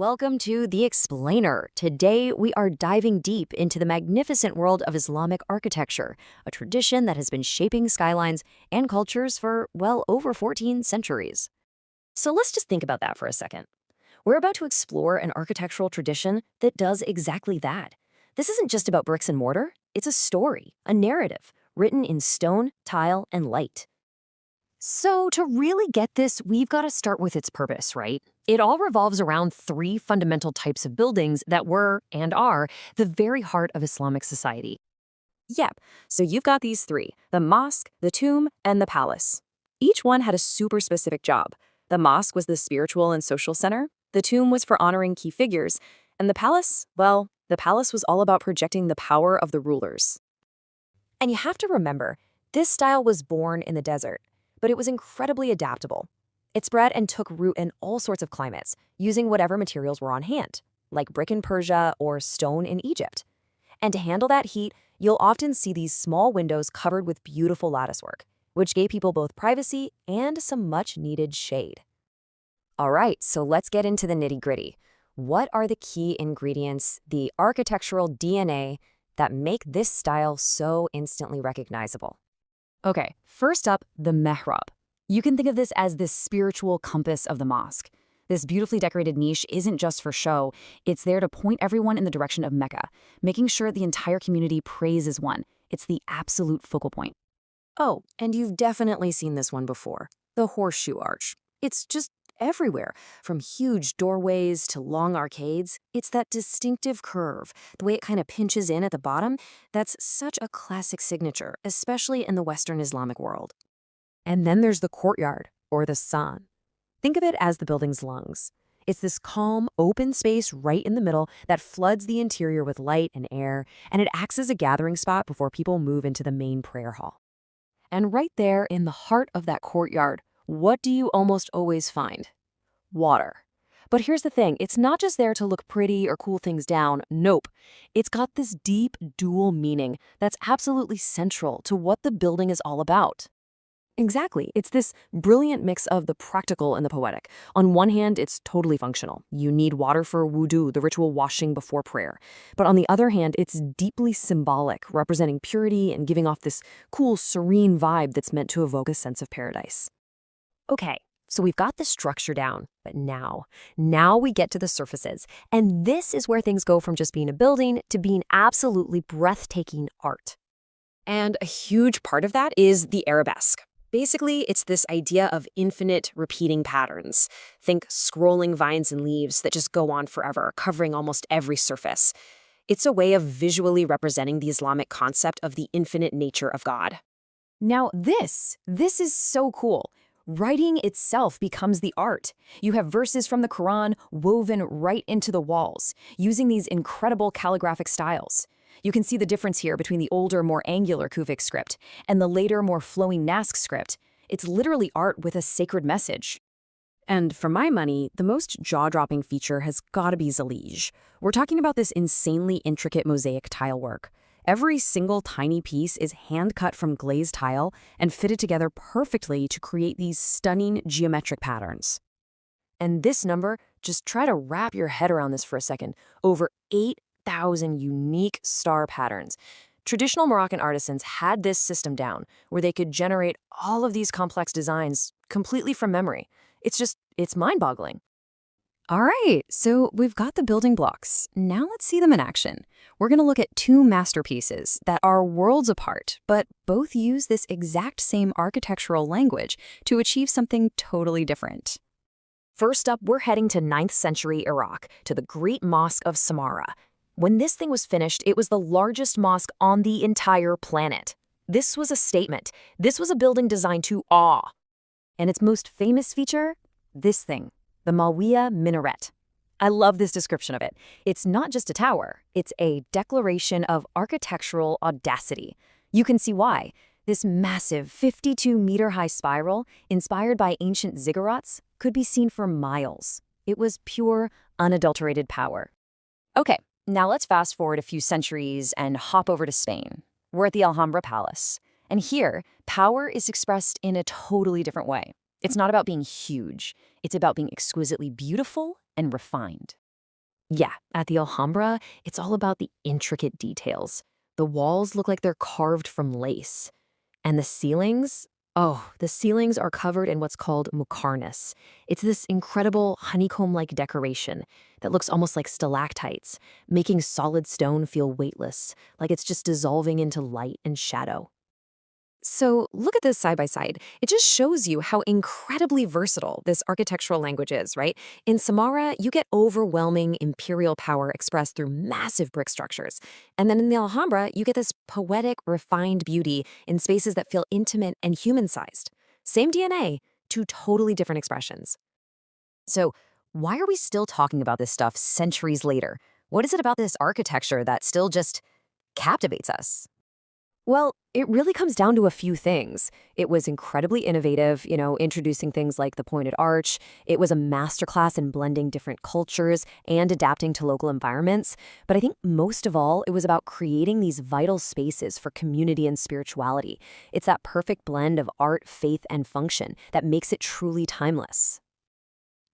welcome to The Explainer. Today, we are diving deep into the magnificent world of Islamic architecture, a tradition that has been shaping skylines and cultures for, well, over 14 centuries. So let's just think about that for a second. We're about to explore an architectural tradition that does exactly that. This isn't just about bricks and mortar, it's a story, a narrative, written in stone, tile, and light. So to really get this, we've got to start with its purpose, right? It all revolves around three fundamental types of buildings that were, and are, the very heart of Islamic society. Yep, so you've got these three, the mosque, the tomb, and the palace. Each one had a super specific job. The mosque was the spiritual and social center, the tomb was for honoring key figures, and the palace, well, the palace was all about projecting the power of the rulers. And you have to remember, this style was born in the desert, but it was incredibly adaptable. It spread and took root in all sorts of climates, using whatever materials were on hand, like brick in Persia or stone in Egypt. And to handle that heat, you'll often see these small windows covered with beautiful latticework, which gave people both privacy and some much-needed shade. All right, so let's get into the nitty-gritty. What are the key ingredients, the architectural DNA, that make this style so instantly recognizable? Okay, first up, the mihrab. You can think of this as the spiritual compass of the mosque. This beautifully decorated niche isn't just for show, it's there to point everyone in the direction of Mecca, making sure the entire community prays as one. It's the absolute focal point. Oh, and you've definitely seen this one before, the horseshoe arch. It's just everywhere, from huge doorways to long arcades. It's that distinctive curve, the way it kind of pinches in at the bottom, that's such a classic signature, especially in the Western Islamic world. And then there's the courtyard, or the san. Think of it as the building's lungs. It's this calm, open space right in the middle that floods the interior with light and air, and it acts as a gathering spot before people move into the main prayer hall. And right there in the heart of that courtyard, what do you almost always find? Water. But here's the thing, it's not just there to look pretty or cool things down, nope. It's got this deep dual meaning that's absolutely central to what the building is all about. Exactly, it's this brilliant mix of the practical and the poetic. On one hand, it's totally functional. You need water for wudu, the ritual washing before prayer. But on the other hand, it's deeply symbolic, representing purity and giving off this cool, serene vibe that's meant to evoke a sense of paradise. Okay, so we've got the structure down, but now we get to the surfaces. And this is where things go from just being a building to being absolutely breathtaking art. And a huge part of that is the arabesque. Basically, it's this idea of infinite repeating patterns. Think scrolling vines and leaves that just go on forever, covering almost every surface. It's a way of visually representing the Islamic concept of the infinite nature of God. Now this is so cool. Writing itself becomes the art. You have verses from the Quran woven right into the walls, using these incredible calligraphic styles. You can see the difference here between the older, more angular Kufic script and the later, more flowing Naskh script. It's literally art with a sacred message. And for my money, the most jaw-dropping feature has gotta be zellij. We're talking about this insanely intricate mosaic tile work. Every single tiny piece is hand-cut from glazed tile and fitted together perfectly to create these stunning geometric patterns. And this number, just try to wrap your head around this for a second, over 8,000 unique star patterns. Traditional Moroccan artisans had this system down, where they could generate all of these complex designs completely from memory. It's mind-boggling. All right, so we've got the building blocks. Now let's see them in action. We're going to look at two masterpieces that are worlds apart, but both use this exact same architectural language to achieve something totally different. First up, we're heading to 9th century Iraq, to the Great Mosque of Samarra. When this thing was finished, it was the largest mosque on the entire planet. This was a statement. This was a building designed to awe. And its most famous feature? This thing. The Malwiya minaret. I love this description of it. It's not just a tower, it's a declaration of architectural audacity. You can see why. This massive 52-meter-high spiral, inspired by ancient ziggurats, could be seen for miles. It was pure, unadulterated power. Okay, now let's fast forward a few centuries and hop over to Spain. We're at the Alhambra Palace. And here, power is expressed in a totally different way. It's not about being huge. It's about being exquisitely beautiful and refined. Yeah, at the Alhambra, it's all about the intricate details. The walls look like they're carved from lace. And the ceilings? Oh, the ceilings are covered in what's called muqarnas. It's this incredible honeycomb-like decoration that looks almost like stalactites, making solid stone feel weightless, like it's just dissolving into light and shadow. So look at this side by side. It just shows you how incredibly versatile this architectural language is, right? In Samara, you get overwhelming imperial power expressed through massive brick structures. And then in the Alhambra, you get this poetic, refined beauty in spaces that feel intimate and human-sized. Same DNA, two totally different expressions. So why are we still talking about this stuff centuries later? What is it about this architecture that still just captivates us? Well, it really comes down to a few things. It was incredibly innovative, introducing things like the pointed arch. It was a masterclass in blending different cultures and adapting to local environments. But I think most of all, it was about creating these vital spaces for community and spirituality. It's that perfect blend of art, faith, and function that makes it truly timeless.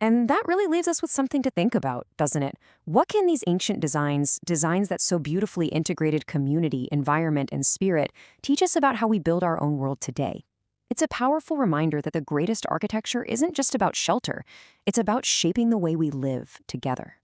And that really leaves us with something to think about, doesn't it? What can these ancient designs that so beautifully integrated community, environment, and spirit, teach us about how we build our own world today? It's a powerful reminder that the greatest architecture isn't just about shelter, it's about shaping the way we live together.